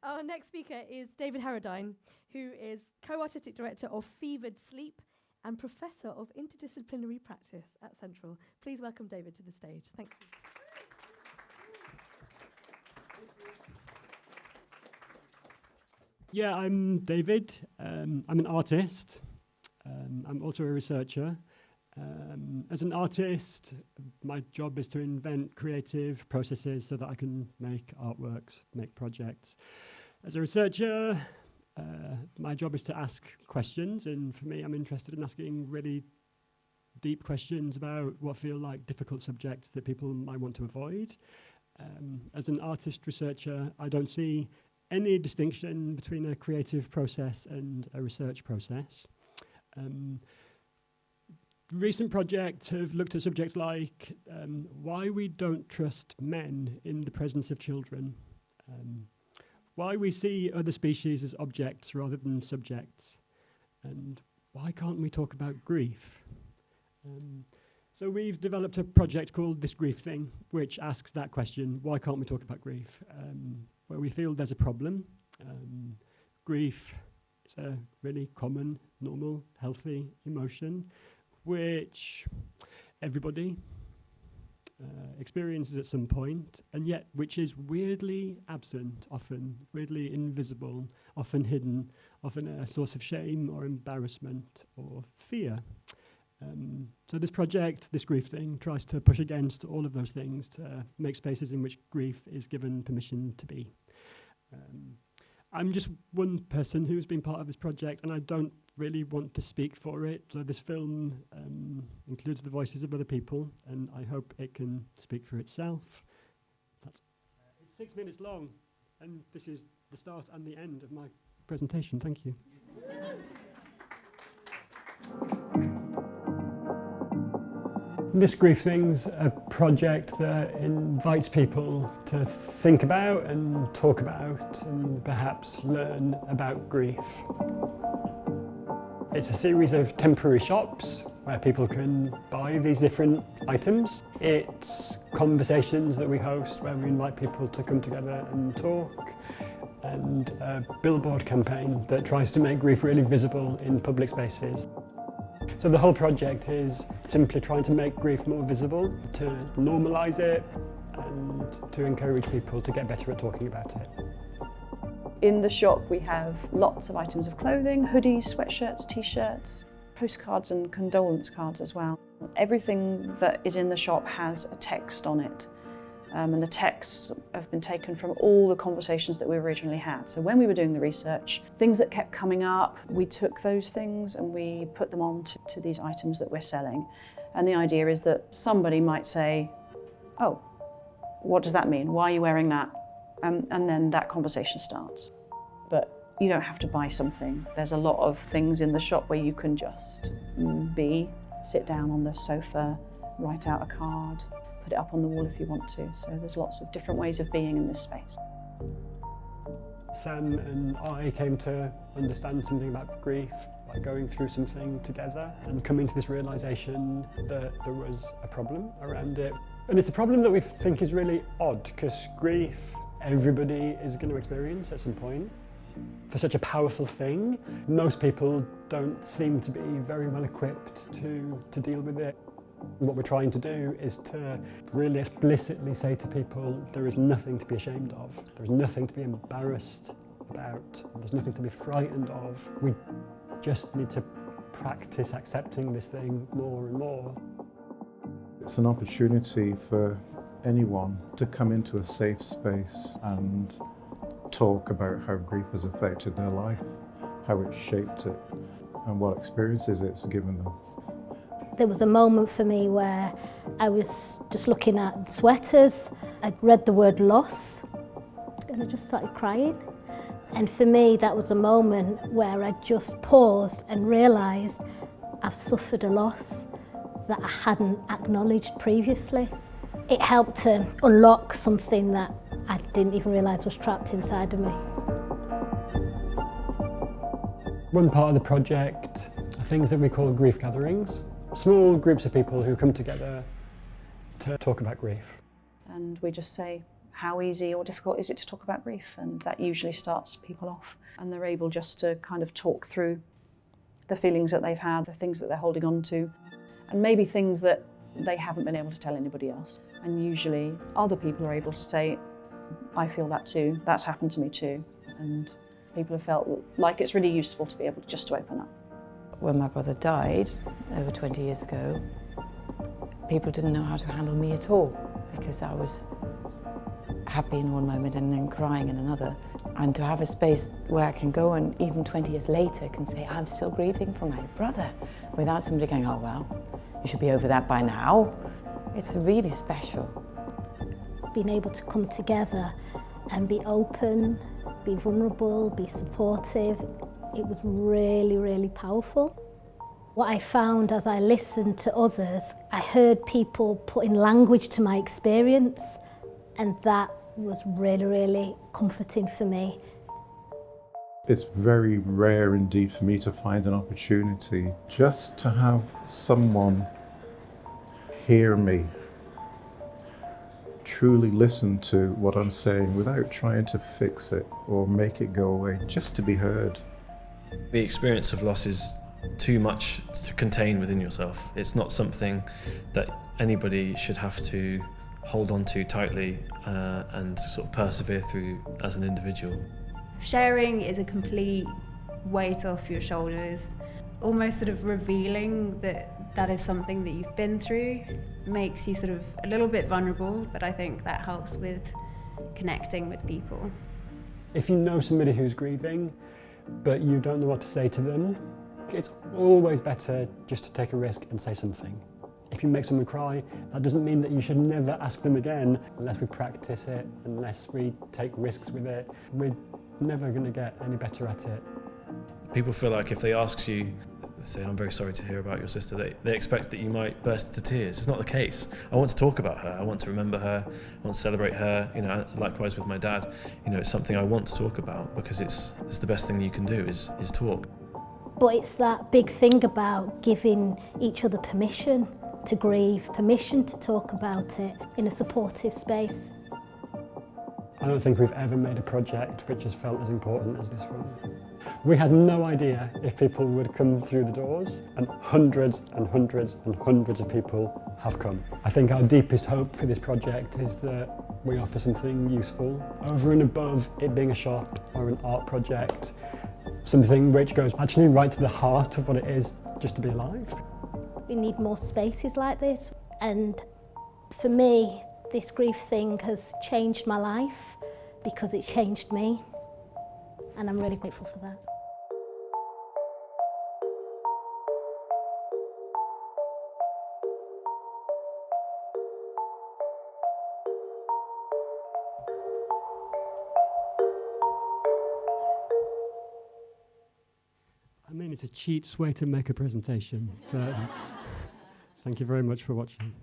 Our next speaker is David Harradine, who is co-artistic director of Fevered Sleep and professor of interdisciplinary practice at Central. Please welcome David to the stage. Thank you. Yeah, I'm David. I'm an artist. I'm also a researcher. As an artist, my job is to invent creative processes so that I can make artworks, make projects. As a researcher, my job is to ask questions, and for me, I'm interested in asking really deep questions about what feel like difficult subjects that people might want to avoid. As an artist researcher, I don't see any distinction between a creative process and a research process. Recent projects have looked at subjects like why we don't trust men in the presence of children, why we see other species as objects rather than subjects, and why can't we talk about grief? So we've developed a project called This Grief Thing, which asks that question, why can't we talk about grief? Where we feel there's a problem. Grief is a really common, normal, healthy emotion, which everybody experiences at some point, and yet which is weirdly absent, often weirdly invisible, often hidden, often a source of shame or embarrassment or fear. So this project, This Grief Thing, tries to push against all of those things to make spaces in which grief is given permission to be. I'm just one person who's been part of this project, and I don't really want to speak for it. So this film includes the voices of other people, and I hope it can speak for itself. It's 6 minutes long, and this is the start and the end of my presentation. Thank you. This Grief Thing's a project that invites people to think about and talk about and perhaps learn about grief. It's a series of temporary shops where people can buy these different items. It's conversations that we host where we invite people to come together and talk, and a billboard campaign that tries to make grief really visible in public spaces. So the whole project is simply trying to make grief more visible, to normalise it, and to encourage people to get better at talking about it. In the shop we have lots of items of clothing, hoodies, sweatshirts, t-shirts, postcards and condolence cards as well. Everything that is in the shop has a text on it. And the texts have been taken from all the conversations that we originally had. So when we were doing the research, things that kept coming up, we took those things and we put them on to these items that we're selling. And the idea is that somebody might say, oh, what does that mean? Why are you wearing that? And then that conversation starts. But you don't have to buy something. There's a lot of things in the shop where you can just sit down on the sofa, write out a card, put it up on the wall if you want to. So there's lots of different ways of being in this space. Sam and I came to understand something about grief by going through something together and coming to this realisation that there was a problem around it. And it's a problem that we think is really odd, because grief, everybody is going to experience at some point. For such a powerful thing, most people don't seem to be very well equipped to deal with it. What we're trying to do is to really explicitly say to people, there is nothing to be ashamed of, there's nothing to be embarrassed about, there's nothing to be frightened of. We just need to practice accepting this thing more and more. It's an opportunity for anyone to come into a safe space and talk about how grief has affected their life, how it's shaped it, and what experiences it's given them. There was a moment for me where I was just looking at sweaters. I read the word loss and I just started crying. And for me, that was a moment where I just paused and realised I've suffered a loss that I hadn't acknowledged previously. It helped to unlock something that I didn't even realise was trapped inside of me. One part of the project are things that we call grief gatherings. Small groups of people who come together to talk about grief. And we just say, how easy or difficult is it to talk about grief, and that usually starts people off, and they're able just to kind of talk through the feelings that they've had, the things that they're holding on to, and maybe things that they haven't been able to tell anybody else. And usually other people are able to say, I feel that too, that's happened to me too. And people have felt like it's really useful to be able just to open up. When my brother died over 20 years ago, people didn't know how to handle me at all, because I was happy in one moment and then crying in another. And to have a space where I can go and even 20 years later can say, I'm still grieving for my brother, without somebody going, oh well, you should be over that by now. It's really special. Being able to come together and be open, be vulnerable, be supportive, it was really, really powerful. What I found as I listened to others, I heard people putting language to my experience, and that was really, really comforting for me. It's very rare indeed for me to find an opportunity just to have someone hear me, truly listen to what I'm saying without trying to fix it or make it go away, just to be heard. The experience of loss is too much to contain within yourself. It's not something that anybody should have to hold on to tightly and sort of persevere through as an individual. Sharing is a complete weight off your shoulders, almost sort of revealing that that is something that you've been through makes you sort of a little bit vulnerable, but I think that helps with connecting with people. If you know somebody who's grieving, but you don't know what to say to them, it's always better just to take a risk and say something. If you make someone cry, that doesn't mean that you should never ask them again unless we practice it, unless we take risks with it. We're never going to get any better at it. People feel like if they ask you, say, I'm very sorry to hear about your sister, they expect that you might burst into tears. It's not the case. I want to talk about her. I want to remember her. I want to celebrate her. You know, likewise with my dad. You know, it's something I want to talk about because it's the best thing you can do is talk. But it's that big thing about giving each other permission to grieve, permission to talk about it in a supportive space. I don't think we've ever made a project which has felt as important as this one. We had no idea if people would come through the doors, and hundreds and hundreds and hundreds of people have come. I think our deepest hope for this project is that we offer something useful over and above it being a shop or an art project, something which goes actually right to the heart of what it is just to be alive. We need more spaces like this, and for me, this grief thing has changed my life because it's changed me, and I'm really grateful for that. I mean, it's a cheats way to make a presentation, but thank you very much for watching.